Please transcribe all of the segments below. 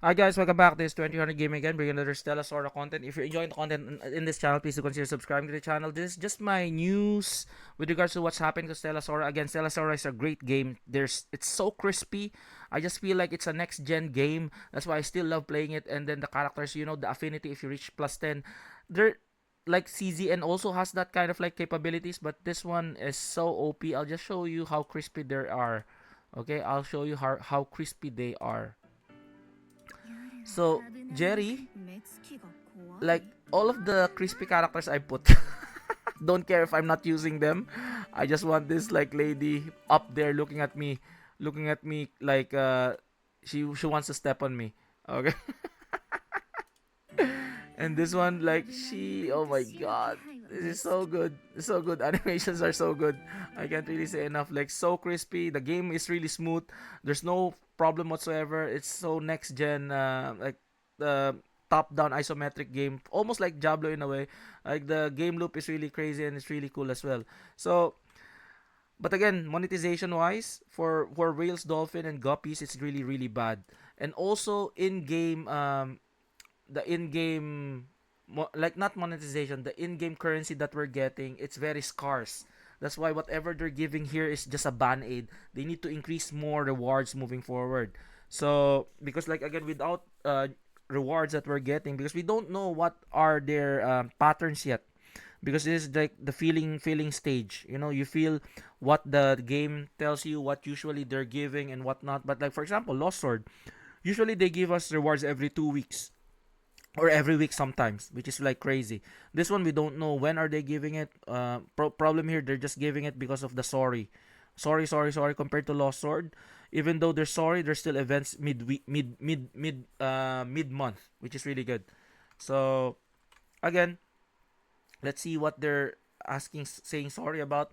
Hi guys, welcome back. This is 2000 Gaming again, bringing another Stella Sora content. If you're enjoying the content in this channel, please do consider subscribing to the channel. This is just my news with regards to what's happening to Stella Sora. Again, Stella Sora is a great game. It's so crispy. I just feel like it's a next gen game. That's why I still love playing it. And then the characters, the affinity. If you reach plus 10, they're like CZN also has that kind of like capabilities, but this one is so OP. I'll just show you how crispy they are. Okay, I'll show you how crispy they are. So Jerry, like all of the crispy characters I put, don't care if I'm not using them. I just want this like lady up there looking at me like she wants to step on me. Okay. And this one like oh my god, this is so good. It's so good. Animations are so good. I can't really say enough. Like so crispy. The game is really smooth. There's no problem whatsoever. It's so next gen. Like the top down isometric game, almost like Diablo in a way. Like the game loop is really crazy and it's really cool as well. So, but again, monetization wise, for whales, dolphin, and guppies, it's really bad. And also in game, the in-game like not monetization, the in-game currency that we're getting, it's very scarce. That's why whatever they're giving here is just a band-aid. They need to increase more rewards moving forward. So because like again, without rewards that we're getting, because we don't know what are their patterns yet, because this is like the feeling stage. You feel what the game tells you, what usually they're giving and whatnot. But like for example, Lost Sword, usually they give us rewards every 2 weeks or every week sometimes, which is like crazy. This one we don't know when are they giving it. Problem here, they're just giving it because of the sorry compared to Lost Sword. Even though they're sorry, there's still events mid month, which is really good. So again, let's see what they're saying sorry about.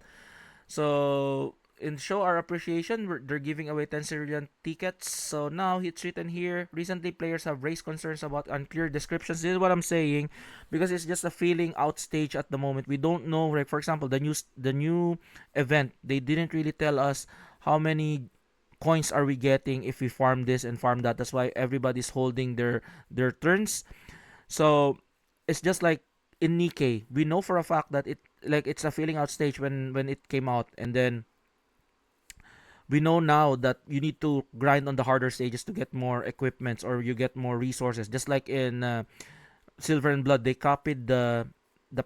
So in show our appreciation, they're giving away 10 Cerulean tickets. So now it's written here. Recently, players have raised concerns about unclear descriptions. This is what I'm saying, because it's just a feeling out stage at the moment. We don't know. Like for example, the new event. They didn't really tell us how many coins are we getting if we farm this and farm that. That's why everybody's holding their turns. So it's just like in Nikkei, we know for a fact that it's a feeling out stage when it came out, and then we know now that you need to grind on the harder stages to get more equipments or you get more resources. Just like in Silver and Blood, they copied the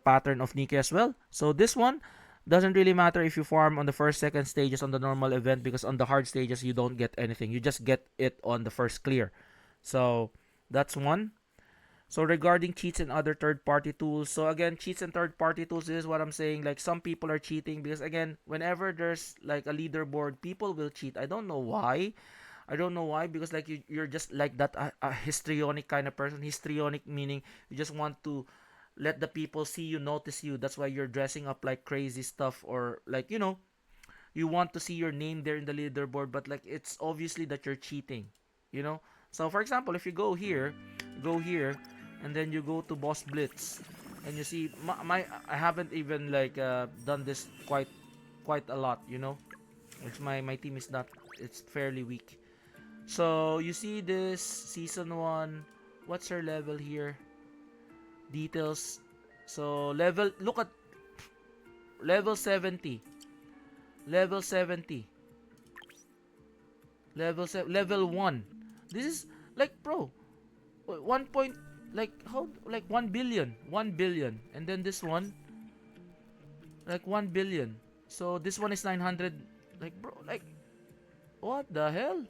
pattern of Nikkei as well. So this one doesn't really matter if you farm on the first, second stages on the normal event, because on the hard stages you don't get anything. You just get it on the first clear. So that's one. So regarding cheats and other third-party tools, so again, cheats and third-party tools, this is what I'm saying. Like some people are cheating because again, whenever there's like a leaderboard, people will cheat. I don't know why. I don't know why, because like you're just like that a histrionic kind of person. Histrionic meaning you just want to let the people see you, notice you. That's why you're dressing up like crazy stuff, or like you want to see your name there in the leaderboard, but like it's obviously that you're cheating. You know. So for example, if you go here, and then you go to Boss Blitz, and you see I haven't even like done this quite a lot. It's my team is not, it's fairly weak. So you see this season 1, what's her level here? Details. So look at level 70. Level 70. Level 1. This is like, bro, 1 point, like how, like 1 billion, 1 billion, and then this one like 1 billion. So this one is 900. Like, bro, like what the hell?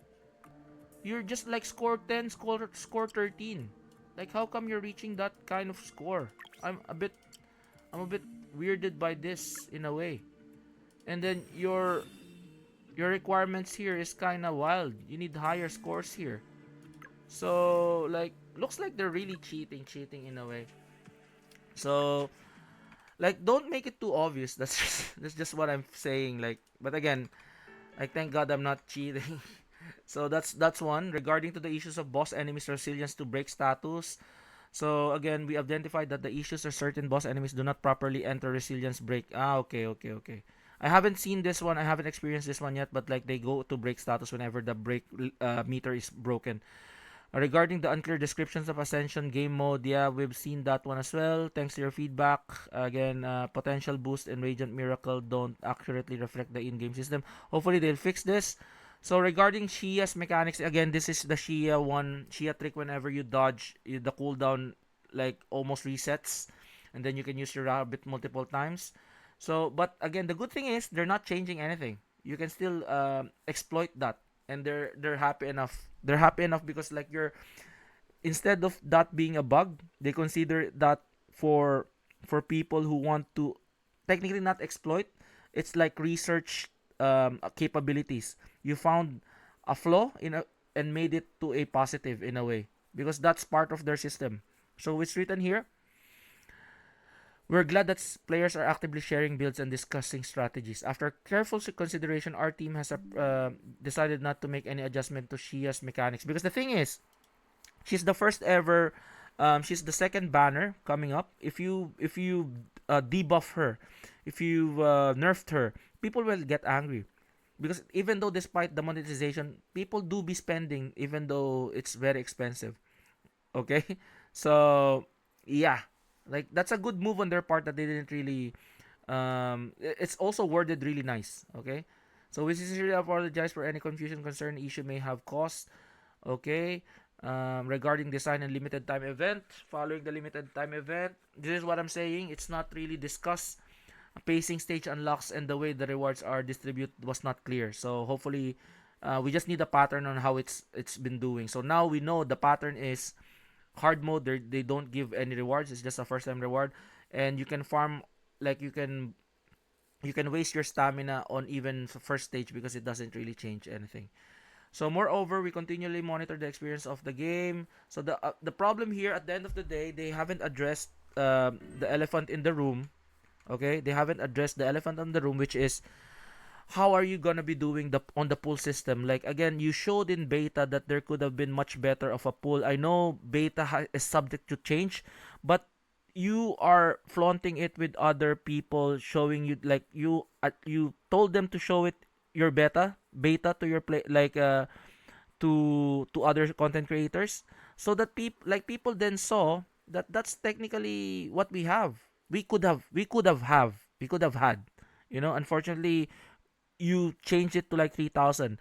You're just like score 10, score 13. Like how come you're reaching that kind of score? I'm a bit weirded by this in a way. And then your requirements here is kind of wild. You need higher scores here. So like looks like they're really cheating in a way. So like don't make it too obvious. That's just what I'm saying. Like, but again, like thank God I'm not cheating. So that's one. Regarding to the issues of boss enemies resilience to break status. So again, we identified that the issues are certain boss enemies do not properly enter resilience break. Okay. I haven't seen this one. I haven't experienced this one yet, but like they go to break status whenever the break meter is broken. Regarding the unclear descriptions of Ascension game mode, yeah, we've seen that one as well. Thanks to your feedback. Again, potential boost and Radiant Miracle don't accurately reflect the in-game system. Hopefully, they'll fix this. So regarding Shia's mechanics, again, this is the Shia trick. Whenever you dodge, the cooldown like almost resets, and then you can use your rabbit multiple times. So, but again, the good thing is they're not changing anything. You can still exploit that, and they're happy enough. They're happy enough because like you're instead of that being a bug, they consider that for people who want to technically not exploit. It's like research capabilities. You found a flaw in a and made it to a positive in a way because that's part of their system. So it's written here. We're glad that players are actively sharing builds and discussing strategies. After careful consideration, our team has decided not to make any adjustment to Shia's mechanics because the thing is, she's the first ever. She's the second banner coming up. If you debuff her, if you nerfed her, people will get angry because even though despite the monetization, people do be spending even though it's very expensive. Okay, so yeah, like that's a good move on their part that they didn't really. It's also worded really nice. Okay, so we sincerely apologize for any confusion, concern, issue may have caused. Okay. Regarding design and limited time event, following the limited time event, this is what I'm saying. It's not really discussed. Pacing, stage unlocks, and the way the rewards are distributed was not clear. So hopefully, we just need a pattern on how it's been doing. So now we know the pattern is hard mode. They don't give any rewards. It's just a first time reward, and you can farm like you can waste your stamina on even first stage because it doesn't really change anything. So moreover, we continually monitor the experience of the game. So the problem here at the end of the day, they haven't addressed the elephant in the room. Okay, they haven't addressed the elephant in the room, which is how are you gonna be doing the on the pool system? Like again, you showed in beta that there could have been much better of a pool. I know beta is subject to change, but you are flaunting it with other people, showing you like you told them to show it your beta to your play like to other content creators so that people then saw that that's technically what we have. We could have had. Unfortunately, you change it to like 3,000.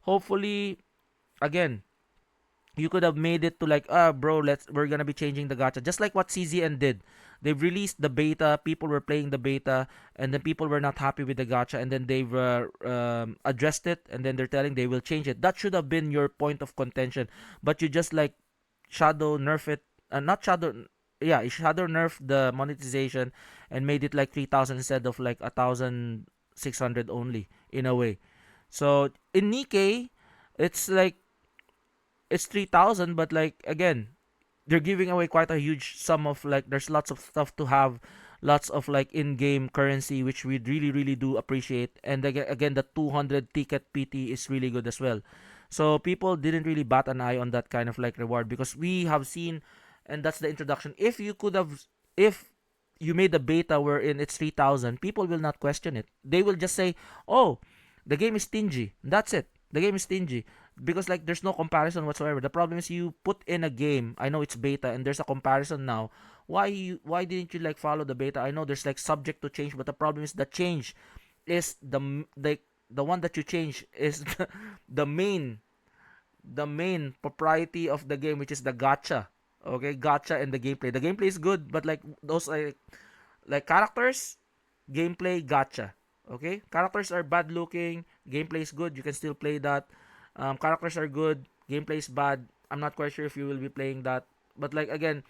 Hopefully, again, you could have made it to like, bro, we're gonna be changing the gacha, just like what CZN did. They've released the beta, people were playing the beta, and then people were not happy with the gacha, and then they've addressed it, and then they're telling they will change it. That should have been your point of contention, but you just like shadow nerf it, not shadow, yeah, you shadow nerf the monetization and made it like 3,000 instead of like 1,600 only in a way. So in Nikkei, it's like it's 3,000, but like again, they're giving away quite a huge sum of like there's lots of stuff to have, lots of like in-game currency which we really really do appreciate, and again the 200 ticket PT is really good as well. So people didn't really bat an eye on that kind of like reward because we have seen, and that's the introduction. If you made a beta wherein it's 3,000, people will not question it. They will just say, "Oh, the game is stingy." That's it. The game is stingy because like there's no comparison whatsoever. The problem is you put in a game. I know it's beta and there's a comparison now. Why didn't you like follow the beta? I know there's like subject to change, but the problem is the change is the one that you change is the main the main propriety of the game, which is the gacha. Okay, gacha and the gameplay. The gameplay is good, but like those like characters, gameplay, gacha. Okay, characters are bad looking, gameplay is good. You can still play that. Characters are good, gameplay is bad. I'm not quite sure if you will be playing that. But like again,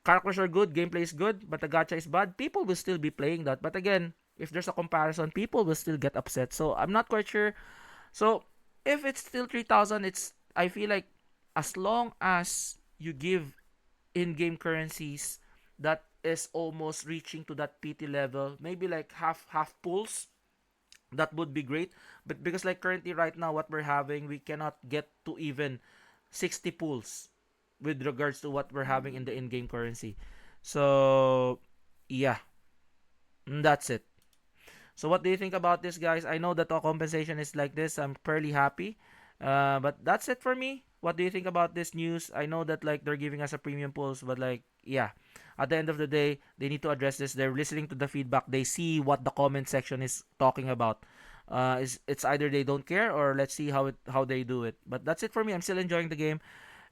characters are good, gameplay is good, but the gacha is bad. People will still be playing that. But again, if there's a comparison, people will still get upset. So I'm not quite sure. So if it's still 3,000, it's I feel like as long as you give in-game currencies that is almost reaching to that PT level, maybe like half pulls, that would be great. But because like currently right now what we're having, we cannot get to even 60 pulls with regards to what we're having in the in-game currency. So yeah, that's it. So what do you think about this, guys? I know that the compensation is like this. I'm fairly happy. But that's it for me. What do you think about this news? I know that like they're giving us a premium pulse, but like yeah, at the end of the day, they need to address this. They're listening to the feedback. They see what the comment section is talking about. Is it's either they don't care or let's see how they do it. But that's it for me. I'm still enjoying the game,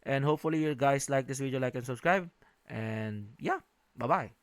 and hopefully you guys like this video, like and subscribe. And yeah, bye bye.